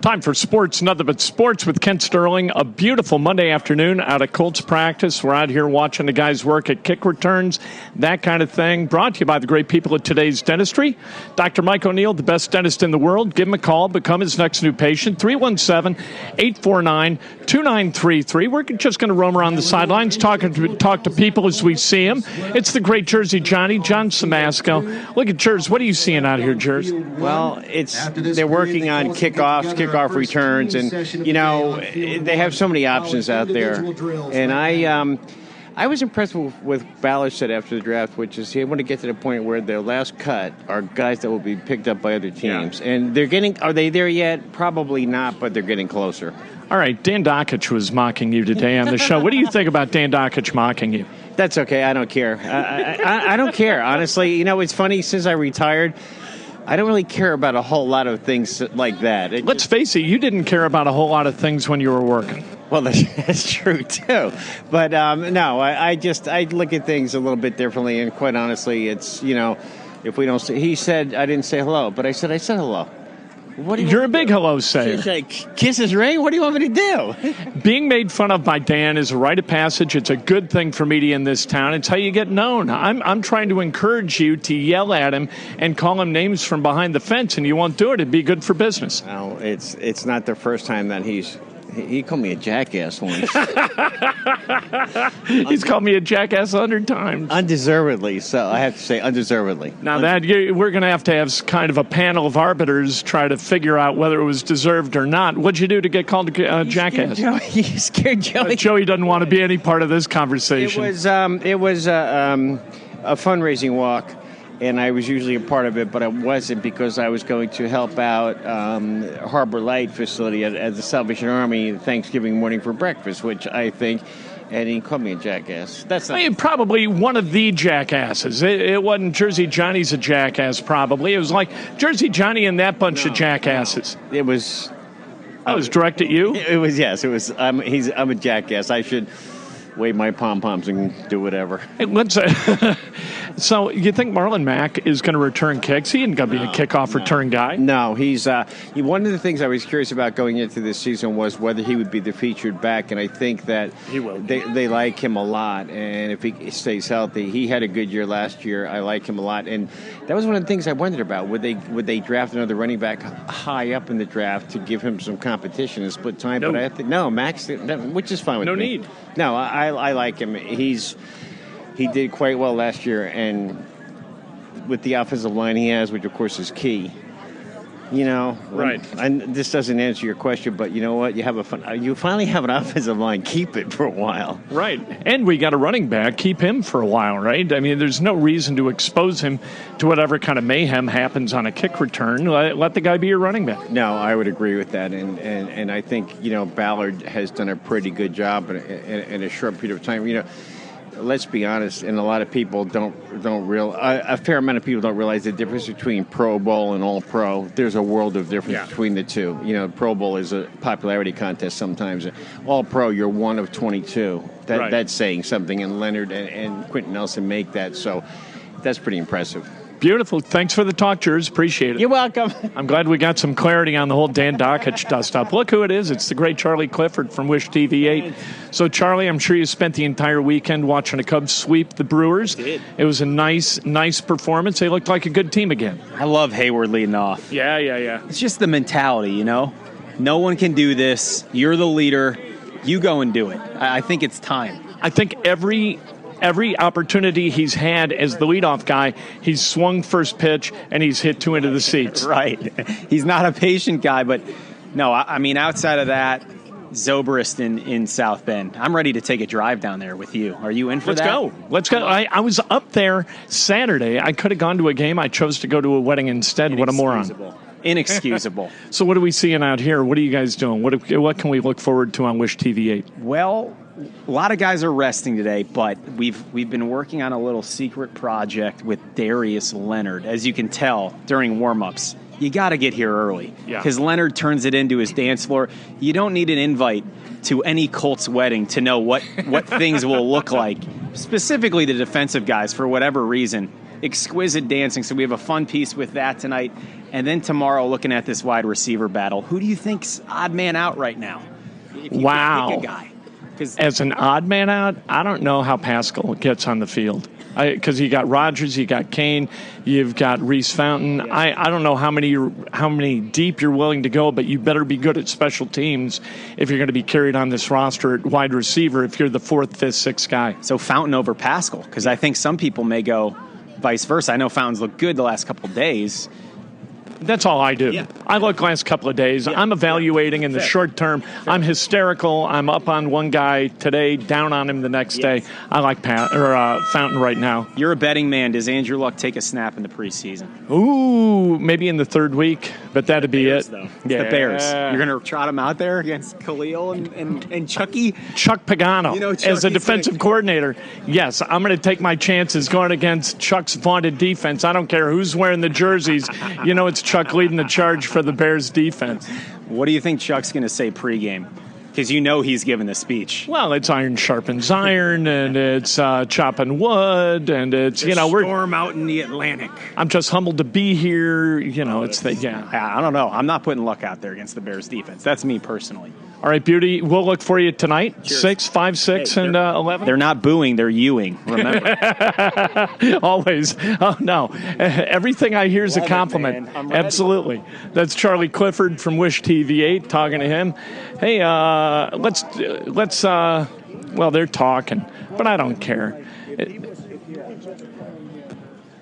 Time for sports, nothing but sports with Kent Sterling. A beautiful Monday afternoon out at Colts practice. We're out here watching the guys work at kick returns, that kind of thing. Brought to you by the great people at Today's Dentistry. Dr. Mike O'Neill, the best dentist in the world. Give him a call. Become his next new patient. 317-849-2933. We're just going to roam around the sidelines, talk to people as we see them. It's the great Jersey Johnny, John Samasco. Look at Jers. What are you seeing out here, Jers? Well, they're working on kickoff returns, and they have so many options out there. And I was impressed with what Ballard said after the draft, which is he want to get to the point where their last cut are guys that will be picked up by other teams. Yeah. And are they there yet? Probably not, but they're getting closer. All right, Dan Dockich was mocking you today on the show. What do you think about Dan Dockich mocking you? That's okay. I don't care. I don't care, honestly. It's funny, since I retired, I don't really care about a whole lot of things like that. Let's face it, you didn't care about a whole lot of things when you were working. Well, that's true, too. But, no, I look at things a little bit differently. And quite honestly, it's, if we don't say, he said, I didn't say hello, but I said hello. You're a big hello sayer. Kisses ring? What do you want me to do? Being made fun of by Dan is a rite of passage. It's a good thing for media in this town. It's how you get known. I'm trying to encourage you to yell at him and call him names from behind the fence, and you won't do it. It'd be good for business. No, it's not the first time that he called me a jackass once. He's called me a jackass 100 times. Undeservedly, so I have to say undeservedly. Now, we're going to have kind of a panel of arbiters try to figure out whether it was deserved or not. What'd you do to get called a jackass? You scared Joey. Joey doesn't want to be any part of this conversation. It was a fundraising walk. And I was usually a part of it, but I wasn't because I was going to help out Harbor Light facility at the Salvation Army Thanksgiving morning for breakfast, which I think, and he called me a jackass. Probably one of the jackasses. It wasn't Jersey Johnny's a jackass, probably. It was like Jersey Johnny and that bunch of jackasses. No. It was... I was direct at you? It was, yes. It was. I'm a jackass. I should wave my pom-poms and do whatever. Hey, so you think Marlon Mack is going to return kicks? He isn't going to be a kickoff return guy. No, he's one of the things I was curious about going into this season was whether he would be the featured back, and I think that he will. They like him a lot, and if he stays healthy, he had a good year last year. I like him a lot, and that was one of the things I wondered about. Would they draft another running back high up in the draft to give him some competition and split time? No. But I think Max, which is fine with me. No need. No, I like him. He did quite well last year, and with the offensive line he has, which of course is key. Right. And this doesn't answer your question, but you know what? You finally have an offensive line. Keep it for a while. Right. And we got a running back. Keep him for a while, right? I mean, there's no reason to expose him to whatever kind of mayhem happens on a kick return. Let the guy be your running back. No, I would agree with that. And I think, Ballard has done a pretty good job in a short period of time. Let's be honest, and a lot of people don't realize. A fair amount of people don't realize the difference between Pro Bowl and All Pro. There's a world of difference between the two. Pro Bowl is a popularity contest sometimes. All Pro, you're one of 22. That's saying something, and Leonard and Quentin Nelson make that. So that's pretty impressive. Beautiful. Thanks for the talk, Jers. Appreciate it. You're welcome. I'm glad we got some clarity on the whole Dan Dockich dust-up. Look who it is. It's the great Charlie Clifford from Wish TV 8. So, Charlie, I'm sure you spent the entire weekend watching the Cubs sweep the Brewers. I did. It was a nice performance. They looked like a good team again. I love Hayward leading off. Yeah. It's just the mentality, No one can do this. You're the leader. You go and do it. I think it's time. I think every opportunity he's had as the leadoff guy, he's swung first pitch and he's hit two into the seats. Right. He's not a patient guy, but no, I mean, outside of that, Zobrist in South Bend. I'm ready to take a drive down there with you. Are you in for that? Let's go. I was up there Saturday. I could have gone to a game. I chose to go to a wedding instead. What a moron. Inexcusable. So what are we seeing out here? What are you guys doing? What can we look forward to on Wish TV 8? Well, a lot of guys are resting today, but we've been working on a little secret project with Darius Leonard. As you can tell during warm-ups, you got to get here early because Leonard turns it into his dance floor. You don't need an invite to any Colts wedding to know what things will look like. Specifically the defensive guys, for whatever reason, exquisite dancing. So we have a fun piece with that tonight. And then tomorrow, looking at this wide receiver battle, who do you think's odd man out right now? If you wow. Pick a guy. As an odd man out, I don't know how Pascal gets on the field. Because you got Rodgers, you got Kane, you've got Reese Fountain. Yeah. I don't know how many deep you're willing to go, but you better be good at special teams if you're going to be carried on this roster at wide receiver if you're the 4th, 5th, 6th guy. So Fountain over Pascal, because I think some people may go vice versa. I know Fountain's looked good the last couple of days. That's all I do. Yeah. I look last couple of days. Yeah. I'm evaluating in the short term. I'm hysterical. I'm up on one guy today, down on him the next day. I like Fountain right now. You're a betting man. Does Andrew Luck take a snap in the preseason? Ooh, maybe in the 3rd week, but that'd be Bears, it. Though. Yeah. The Bears. You're going to trot him out there against Khalil and Chucky? Chuck Pagano as a defensive coordinator. Yes, I'm going to take my chances going against Chuck's vaunted defense. I don't care who's wearing the jerseys. It's Chuck leading the charge for the Bears defense. What do you think Chuck's going to say pregame? Because he's giving the speech. Well, it's iron sharpens iron, and it's chopping wood, and it's, we're storm out in the Atlantic. I'm just humbled to be here. It's I don't know. I'm not putting Luck out there against the Bears defense. That's me personally. All right, Beauty, we'll look for you tonight. Cheers. 6, 5, 6, and 11. They're not booing, they're youing, remember. Always. Oh, no. Everything I hear is a compliment. Absolutely. That's Charlie Clifford from Wish TV8 talking to him. Hey, let's well, they're talking, but I don't care.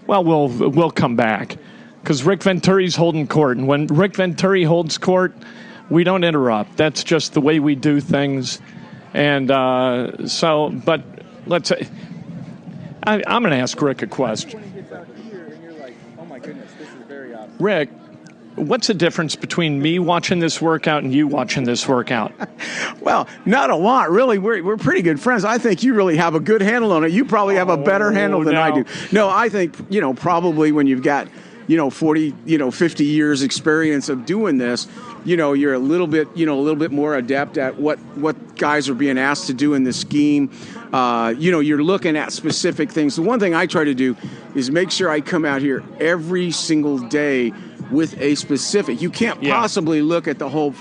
Well, we'll come back because Rick Venturi's holding court, and when Rick Venturi holds court, we don't interrupt. That's just the way we do things. And but let's say, I'm going to ask Rick a question. Rick, what's the difference between me watching this workout and you watching this workout? Well, not a lot, really. We're pretty good friends. I think you really have a good handle on it. You probably have a better handle than I do. No, I think, probably when you've got, 40, 50 years experience of doing this, you're a little bit more adept at what guys are being asked to do in the scheme. You're looking at specific things. The one thing I try to do is make sure I come out here every single day with a specific. You can't possibly look at the whole.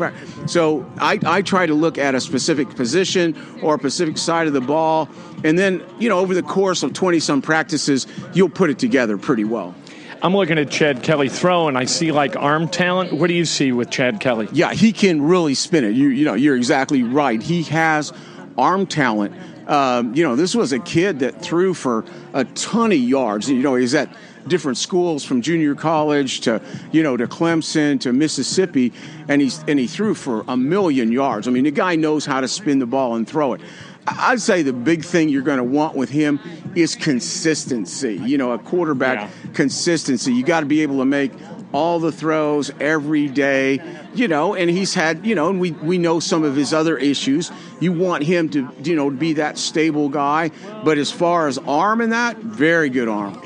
So I try to look at a specific position or a specific side of the ball, and then over the course of 20-some practices, you'll put it together pretty well. I'm looking at Chad Kelly throw, and I see arm talent. What do you see with Chad Kelly? Yeah, he can really spin it. You're exactly right. He has arm talent. This was a kid that threw for a ton of yards. He's at different schools from junior college to Clemson to Mississippi, and he threw for 1,000,000 yards. I mean, the guy knows how to spin the ball and throw it. I'd say the big thing you're going to want with him is consistency. A quarterback consistency. You got to be able to make all the throws every day, and he's had, and we know some of his other issues. You want him to, be that stable guy. But as far as arm and that, very good arm.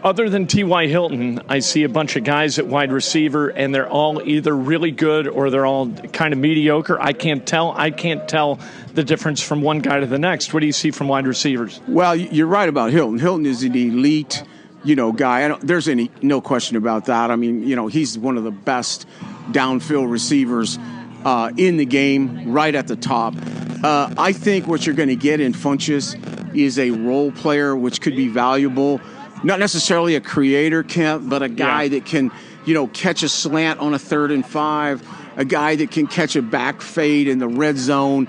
Other than T.Y. Hilton, I see a bunch of guys at wide receiver, and they're all either really good or they're all kind of mediocre. I can't tell the difference from one guy to the next. What do you see from wide receivers? Well, you're right about Hilton. Hilton is an elite, guy. There's no question about that. I mean, he's one of the best downfield receivers in the game, right at the top. I think what you're going to get in Funchess is a role player, which could be valuable. Not necessarily a creator, Kent, but a guy that can, catch a slant on a 3rd and 5, a guy that can catch a back fade in the red zone.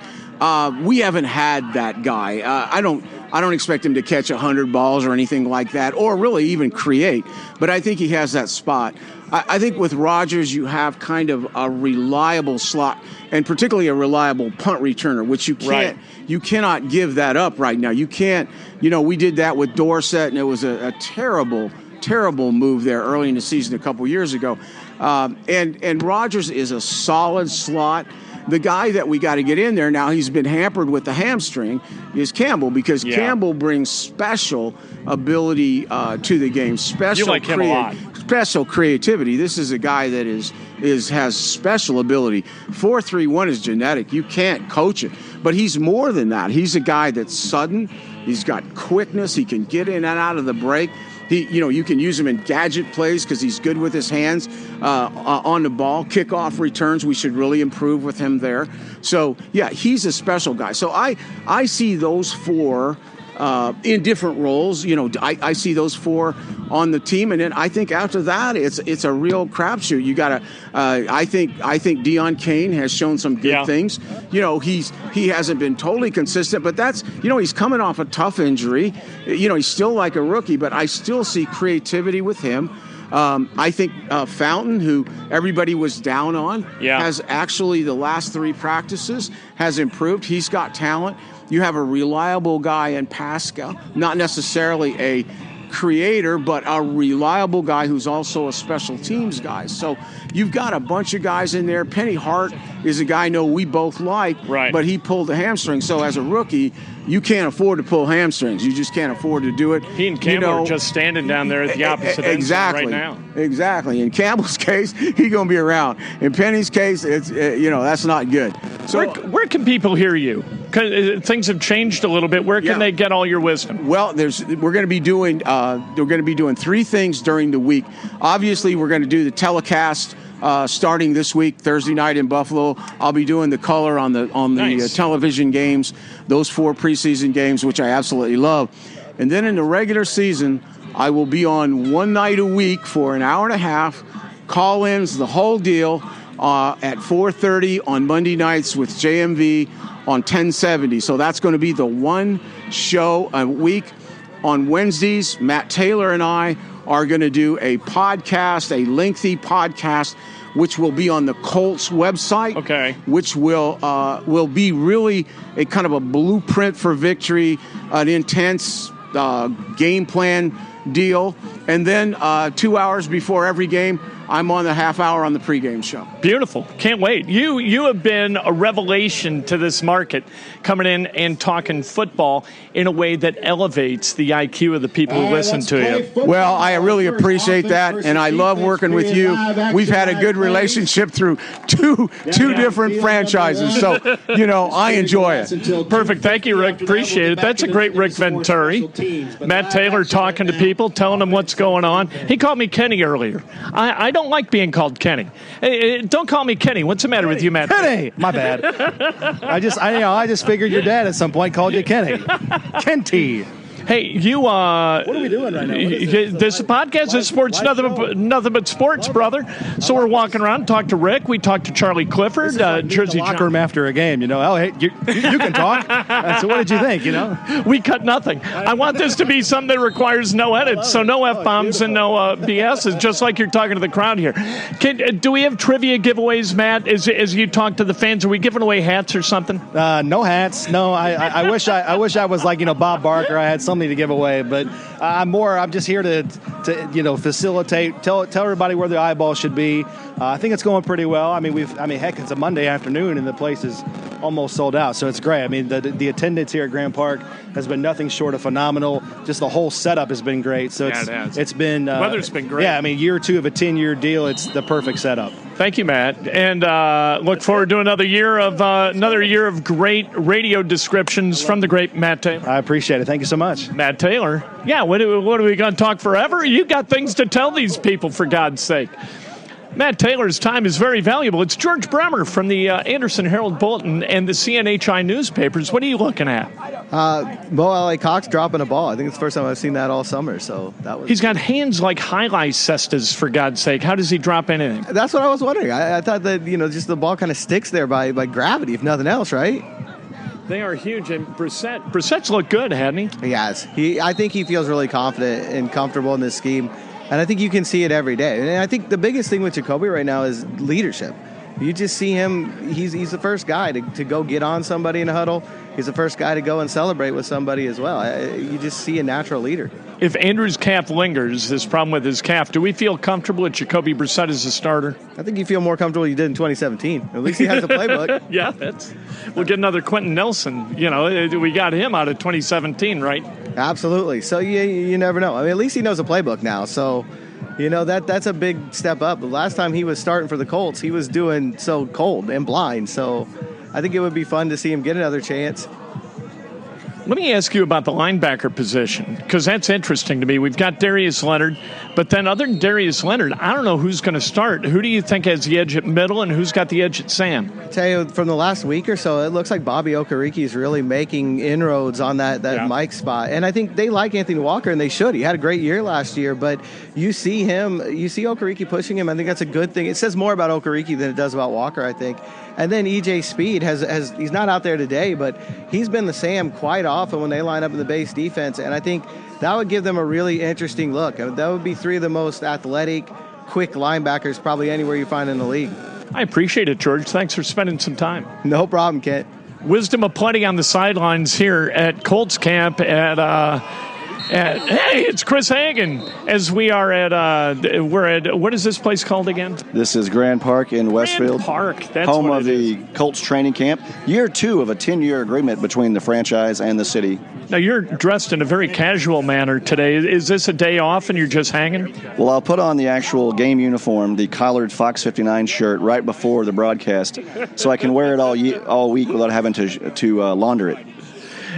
We haven't had that guy. I don't expect him to catch 100 balls or anything like that, or really even create. But I think he has that spot. I think with Rodgers, you have kind of a reliable slot, and particularly a reliable punt returner, which you can't. Right. You cannot give that up right now. You can't. We did that with Dorsett, and it was a terrible, terrible move there early in the season a couple years ago. And Rodgers is a solid slot. The guy that we got to get in there now, he's been hampered with the hamstring, is Campbell, because Campbell brings special ability to the game. You like him a lot. Special creativity. This is a guy that has special ability. 4.31 is genetic. You can't coach it. But he's more than that. He's a guy that's sudden. He's got quickness. He can get in and out of the break. You can use him in gadget plays because he's good with his hands on the ball. Kickoff returns, we should really improve with him there. So, yeah, he's a special guy. So I see those four in different roles. I see those four on the team, and then I think after that it's a real crapshoot. You got to. I think Deion Kane has shown some good things. He hasn't been totally consistent, but that's he's coming off a tough injury. He's still like a rookie, but I still see creativity with him. I think Fountain, who everybody was down on, has actually the last 3 practices has improved. He's got talent. You have a reliable guy in Pascal, not necessarily a creator, but a reliable guy who's also a special teams guy. So you've got a bunch of guys in there. Penny Hart is a guy I know we both like, but he pulled a hamstring. So as a rookie, you can't afford to pull hamstrings. You just can't afford to do it. He and Campbell are just standing down there at the opposite end right now. Exactly. In Campbell's case, he's going to be around. In Penny's case, it's that's not good. So where can people hear you? Things have changed a little bit. Where can they get all your wisdom? Well, we're going to be doing 3 things during the week. Obviously, we're going to do the telecast starting this week, Thursday night in Buffalo. I'll be doing the color on the television games, those 4 preseason games, which I absolutely love. And then in the regular season, I will be on one night a week for an hour and a half, call-ins, the whole deal, at 4:30 on Monday nights with JMV on 1070. So that's going to be the one show a week. On Wednesdays, Matt Taylor and I are going to do a podcast, a lengthy podcast, which will be on the Colts website. Okay. Which will be really a kind of a blueprint for victory, an intense game plan deal. And then 2 hours before every game, I'm on the half hour on the pregame show. Beautiful. Can't wait. You have been a revelation to this market, coming in and talking football in a way that elevates the IQ of the people who listen to you. Well, I really appreciate that, and I love working with you. We've had a good relationship through two different franchises, so, I enjoy it. Perfect. Thank you, Rick. Appreciate it. That's a great Rick Venturi. Matt Taylor talking to people, telling them what's going on. He called me Kenny earlier. I don't like being called Kenny. Hey, don't call me Kenny. What's the matter with you, Matt? Kenny! My bad. I just figured your dad at some point called you Kenny. Kenty. Hey, you. What are we doing right now? This podcast is sports, nothing but sports, brother. So we're walking around, talk to Rick. We talked to Charlie Clifford, Jersey locker room after a game. Oh, hey, you can talk. So what did you think? We cut nothing. I want this to be something that requires no edits, so no F-bombs and no BS. It's just like you're talking to the crowd here. Do we have trivia giveaways, Matt? As you talk to the fans, are we giving away hats or something? No hats. No, I wish I was like Bob Barker. I had something to give away, but I'm just here to facilitate, tell everybody where the eyeball should be. I think it's going pretty well. Heck, it's a Monday afternoon and the place is almost sold out, so it's great. The attendance here at Grand Park has been nothing short of phenomenal. Just the whole setup has been great. So it's been weather's been great. Yeah, year 2 of a 10-year deal. It's the perfect setup. Thank you, Matt, and look forward to another year of great radio descriptions from the great Matt Taylor. I appreciate it. Thank you so much, Matt Taylor. Yeah, what are we going to talk forever? You got things to tell these people, for God's sake. Matt Taylor's time is very valuable. It's George Bremer from the Anderson Herald Bulletin and the CNHI newspapers. What are you looking at? Bo L.A. Cox dropping a ball. I think it's the first time I've seen that all summer. So He's got hands like highlight cestas, for God's sake. How does he drop anything? That's what I was wondering. I thought that, just the ball kind of sticks there by gravity, if nothing else, right? They are huge. And Brissett's looked good, hasn't he? He has. I think he feels really confident and comfortable in this scheme. And I think you can see it every day. And I think the biggest thing with Jacoby right now is leadership. You just see him, he's the first guy to go get on somebody in a huddle. He's the first guy to go and celebrate with somebody as well. You just see a natural leader. If Andrew's calf lingers, this problem with his calf, do we feel comfortable with Jacoby Brissett as a starter? I think you feel more comfortable you did in 2017. At least he has the playbook. Yeah, we'll get another Quentin Nelson. We got him out of 2017, right? Absolutely. So you never know. At least he knows the playbook now. So, that's a big step up. The last time he was starting for the Colts, he was doing so cold and blind. So I think it would be fun to see him get another chance. Let me ask you about the linebacker position, because that's interesting to me. We've got Darius Leonard, but then other than Darius Leonard, I don't know who's going to start. Who do you think has the edge at middle, and who's got the edge at Sam? I tell you, from the last week or so, it looks like Bobby Okereke is really making inroads on that Mike spot. And I think they like Anthony Walker, and they should. He had a great year last year, but you see Okereke pushing him. I think that's a good thing. It says more about Okereke than it does about Walker, I think. And then E.J. Speed he's not out there today, but he's been the Sam quite often when they line up in the base defense. And I think that would give them a really interesting look. That would be three of the most athletic, quick linebackers probably anywhere you find in the league. I appreciate it, George. Thanks for spending some time. No problem, Kent. Wisdom aplenty on the sidelines here at Colts camp hey, it's Chris Hagan, as we are we're at, what is this place called again? This is Grand Park in Westfield. Grand Park, that's home what of the Colts training camp. Year 2 of a 10-year agreement between the franchise and the city. Now, you're dressed in a very casual manner today. Is this a day off and you're just hanging? Well, I'll put on the actual game uniform, the collared Fox 59 shirt, right before the broadcast, so I can wear it all week without having to launder it.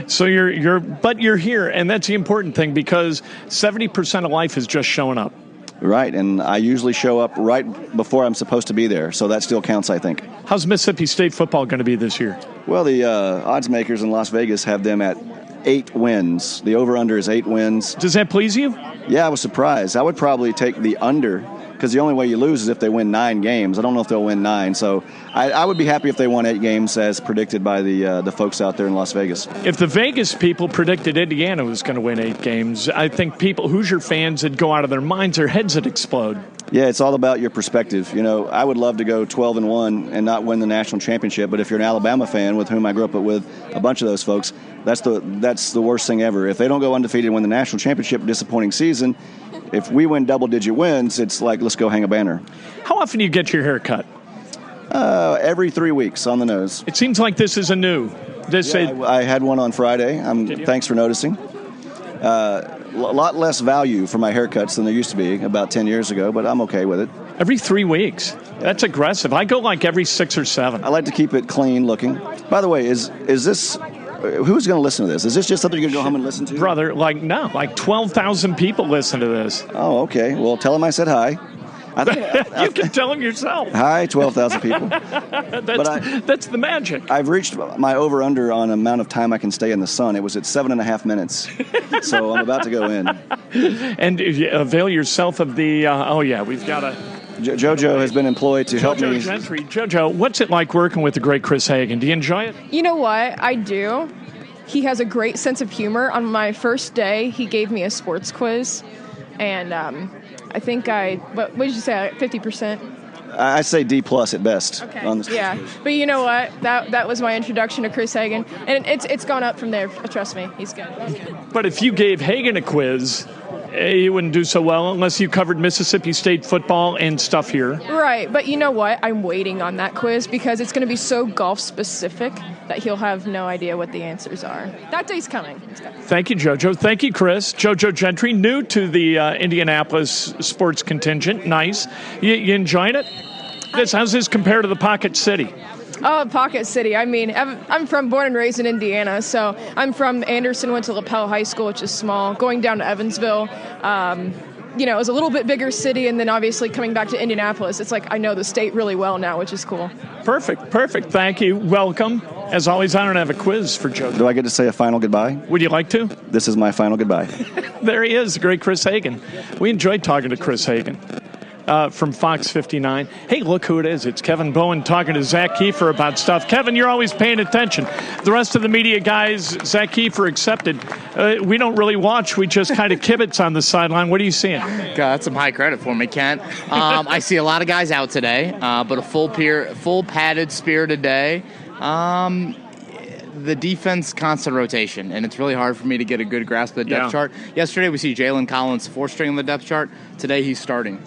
So you're here, and that's the important thing, because 70% of life is just showing up. Right, and I usually show up right before I'm supposed to be there, so that still counts, I think. How's Mississippi State football going to be this year? Well, the odds makers in Las Vegas have them at 8 wins. The over-under is 8 wins. Does that please you? Yeah, I was surprised. I would probably take the under, because the only way you lose is if they win 9 games. I don't know if they'll win 9, so I would be happy if they won 8 games as predicted by the folks out there in Las Vegas. If the Vegas people predicted Indiana was going to win 8 games, I think Hoosier fans would go out of their minds, their heads would explode. Yeah, it's all about your perspective. You know, I would love to go 12-1 and not win the national championship, but if you're an Alabama fan, with whom I grew up with a bunch of those folks, that's the worst thing ever. If they don't go undefeated and win the national championship, disappointing season. If we win double-digit wins, it's like, let's go hang a banner. How often do you get your hair cut? Every 3 weeks on the nose. It seems like this is a new. I had one on Friday. Thanks for noticing. A lot less value for my haircuts than there used to be about 10 years ago, but I'm okay with it. Every 3 weeks? That's aggressive. I go like every 6 or 7. I like to keep it clean looking. By the way, is this... Who's going to listen to this? Is this just something you're going to go home and listen to? Brother, like 12,000 people listen to this. Oh, okay. Well, tell them I said hi. You can tell them yourself. Hi, 12,000 people. That's the magic. I've reached my over-under on amount of time I can stay in the sun. It was at 7.5 minutes. So I'm about to go in. And avail yourself of the, we've got a... JoJo has been employed to help me. Gentry. JoJo, what's it like working with the great Chris Hagan? Do you enjoy it? You know what? I do. He has a great sense of humor. On my first day, he gave me a sports quiz. And I think what did you say, 50%? I say D+ at best. Okay. On the yeah, but you know what? That was my introduction to Chris Hagan. And it's gone up from there. Trust me, he's good. But if you gave Hagan a quiz... you wouldn't do so well unless you covered Mississippi State football and stuff here. Right, but you know what? I'm waiting on that quiz because it's going to be so golf-specific that he'll have no idea what the answers are. That day's coming. Thank you, JoJo. Thank you, Chris. JoJo Gentry, new to the Indianapolis sports contingent. Nice. You enjoying it? How's this compared to the Pocket City? Oh, Pocket City. I mean, I'm born and raised in Indiana, so I'm from Anderson, went to LaPel High School, which is small, going down to Evansville. It was a little bit bigger city, and then obviously coming back to Indianapolis, it's like I know the state really well now, which is cool. Perfect. Thank you. Welcome. As always, I don't have a quiz for JoJo. Do I get to say a final goodbye? Would you like to? This is my final goodbye. There he is, the great Chris Hagan. We enjoyed talking to Chris Hagan. From Fox 59. Hey, look who it is. It's Kevin Bowen talking to Zach Kiefer about stuff. Kevin, you're always paying attention. The rest of the media guys, Zach Kiefer accepted. We don't really watch. We just kind of kibitz on the sideline. What are you seeing? God, that's some high credit for me, Kent. I see a lot of guys out today, but a full padded, spirited day. The defense, constant rotation, and it's really hard for me to get a good grasp of the depth chart. Yesterday, we see Jalen Collins 4th-string on the depth chart. Today, he's starting.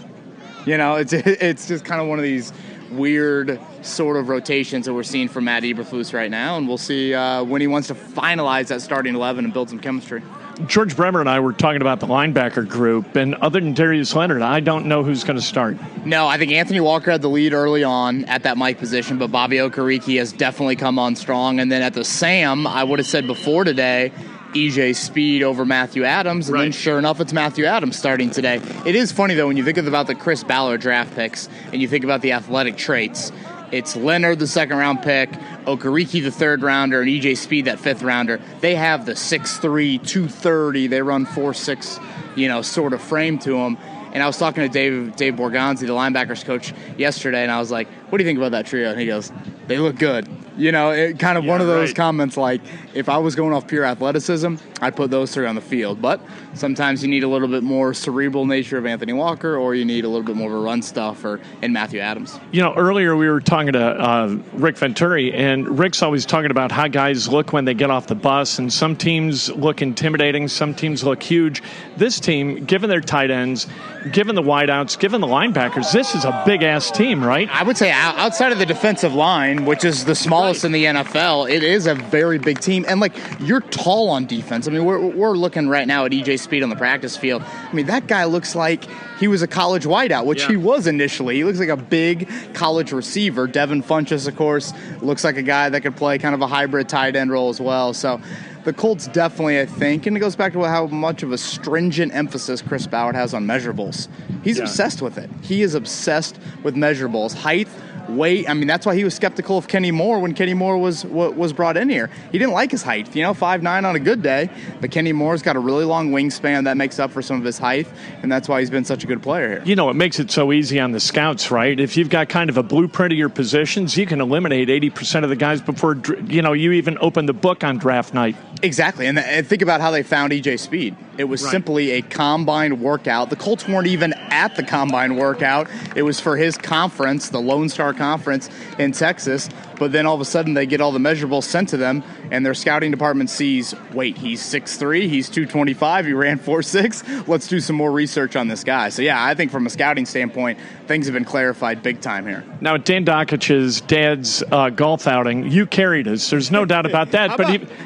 You know, it's just kind of one of these weird sort of rotations that we're seeing from Matt Eberflus right now, and we'll see when he wants to finalize that starting 11 and build some chemistry. George Bremer and I were talking about the linebacker group, and other than Darius Leonard, I don't know who's going to start. No, I think Anthony Walker had the lead early on at that Mike position, but Bobby Okereke has definitely come on strong. And then at the Sam, I would have said before today, EJ Speed over Matthew Adams, and then sure enough, it's Matthew Adams starting today. It is funny, though, when you think about the Chris Ballard draft picks and you think about the athletic traits. It's Leonard, the second-round pick, Okereke, the third-rounder, and EJ Speed, that fifth-rounder. They have the 6'3", 230. They run 4'6", sort of frame to them. And I was talking to Dave Borgonzi, the linebackers coach, yesterday, and I was like, what do you think about that trio? And he goes, they look good. One of those comments like, if I was going off pure athleticism, I'd put those three on the field. But sometimes you need a little bit more cerebral nature of Anthony Walker, or you need a little bit more of a run stuffer in Matthew Adams. Earlier we were talking to Rick Venturi, and Rick's always talking about how guys look when they get off the bus, and some teams look intimidating, some teams look huge. This team, given their tight ends, given the wideouts, given the linebackers, this is a big-ass team, right? I would say outside of the defensive line, which is the smallest in the NFL, it is a very big team. And, you're tall on defense. I mean, we're looking right now at EJ Speed on the practice field. I mean, that guy looks like he was a college wideout, which he was initially. He looks like a big college receiver. Devin Funchess, of course, looks like a guy that could play kind of a hybrid tight end role as well. So the Colts definitely, I think, and it goes back to how much of a stringent emphasis Chris Ballard has on measurables. He's obsessed with it. He is obsessed with measurables. Height, weight. I mean, that's why he was skeptical of Kenny Moore when Kenny Moore was brought in here. He didn't like his height. 5'9" on a good day, but Kenny Moore's got a really long wingspan that makes up for some of his height, and that's why he's been such a good player here. It makes it so easy on the scouts, right? If you've got kind of a blueprint of your positions, you can eliminate 80% of the guys before, you even open the book on draft night. Exactly, and think about how they found EJ Speed. It was simply a combine workout. The Colts weren't even at the combine workout. It was for his conference, the Lone Star Conference in Texas. But then all of a sudden they get all the measurables sent to them, and their scouting department sees, wait, he's 6'3", he's 225, he ran 4'6". Let's do some more research on this guy. So, yeah, I think from a scouting standpoint, things have been clarified big time here. Now, at Dan Dockich's dad's golf outing, you carried us. There's no doubt about that.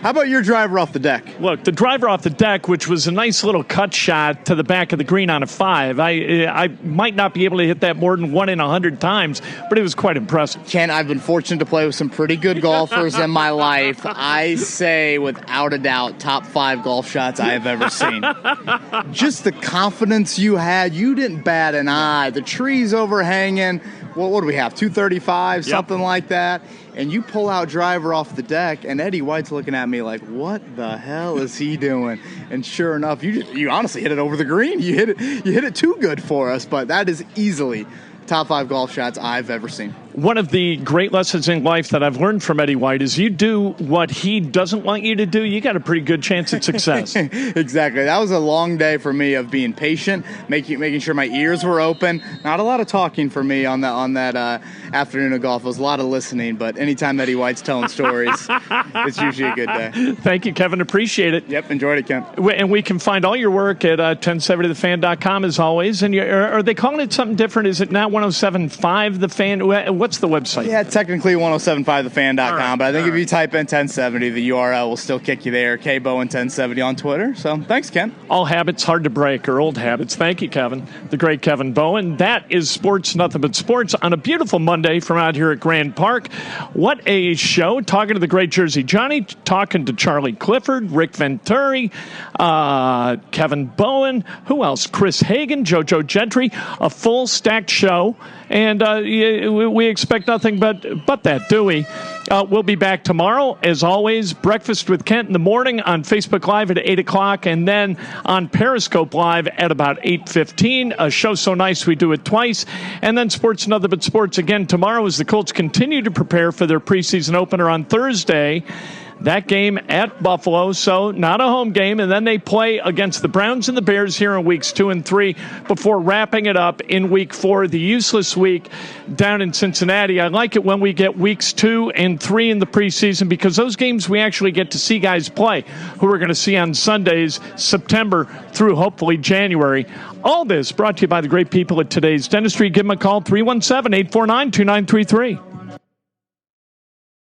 How about your driver off the deck? Look, the driver off the deck, which was a nice little cut shot to the back of the green on a 5. I might not be able to hit that more than 1 in 100 times, but it was quite impressive. Ken, I've been fortunate to play with some pretty good golfers in my life. I say, without a doubt, top 5 golf shots I have ever seen. Just the confidence you had. You didn't bat an eye. The trees overhanging. What do we have? 235, something like that. And you pull out driver off the deck, and Eddie White's looking at me like, what the hell is he doing? And sure enough, you honestly hit it over the green. You hit it too good for us, but that is easily top 5 golf shots I've ever seen. One of the great lessons in life that I've learned from Eddie White is you do what he doesn't want you to do, you got a pretty good chance at success. Exactly. That was a long day for me of being patient, making sure my ears were open. Not a lot of talking for me on that afternoon of golf. It was a lot of listening, but anytime Eddie White's telling stories, it's usually a good day. Thank you, Kevin. Appreciate it. Yep, enjoyed it, Ken. And we can find all your work at 1070thefan.com as always. And are they calling it something different? Is it now 107.5 The Fan? What's the website? Yeah, technically 1075thefan.com, right, but I think if you type in 1070, the URL will still kick you there. Bowen 1070 on Twitter. So thanks, Ken. All habits hard to break, or old habits. Thank you, Kevin. The great Kevin Bowen. That is Sports Nothing But Sports on a beautiful Monday from out here at Grand Park. What a show. Talking to the great Jersey Johnny, talking to Charlie Clifford, Rick Venturi, Kevin Bowen, who else? Chris Hagan, JoJo Gentry. A full stacked show. And we expect nothing but that, do we? We'll be back tomorrow. As always, Breakfast with Kent in the morning on Facebook Live at 8 o'clock, and then on Periscope Live at about 8:15. A show so nice we do it twice. And then Sports Nothing But Sports again tomorrow as the Colts continue to prepare for their preseason opener on Thursday. That game at Buffalo, so not a home game. And then they play against the Browns and the Bears here in weeks 2 and 3 before wrapping it up in week 4, the useless week down in Cincinnati. I like it when we get weeks 2 and 3 in the preseason because those games we actually get to see guys play who we're going to see on Sundays, September through hopefully January. All this brought to you by the great people at Today's Dentistry. Give them a call, 317-849-2933.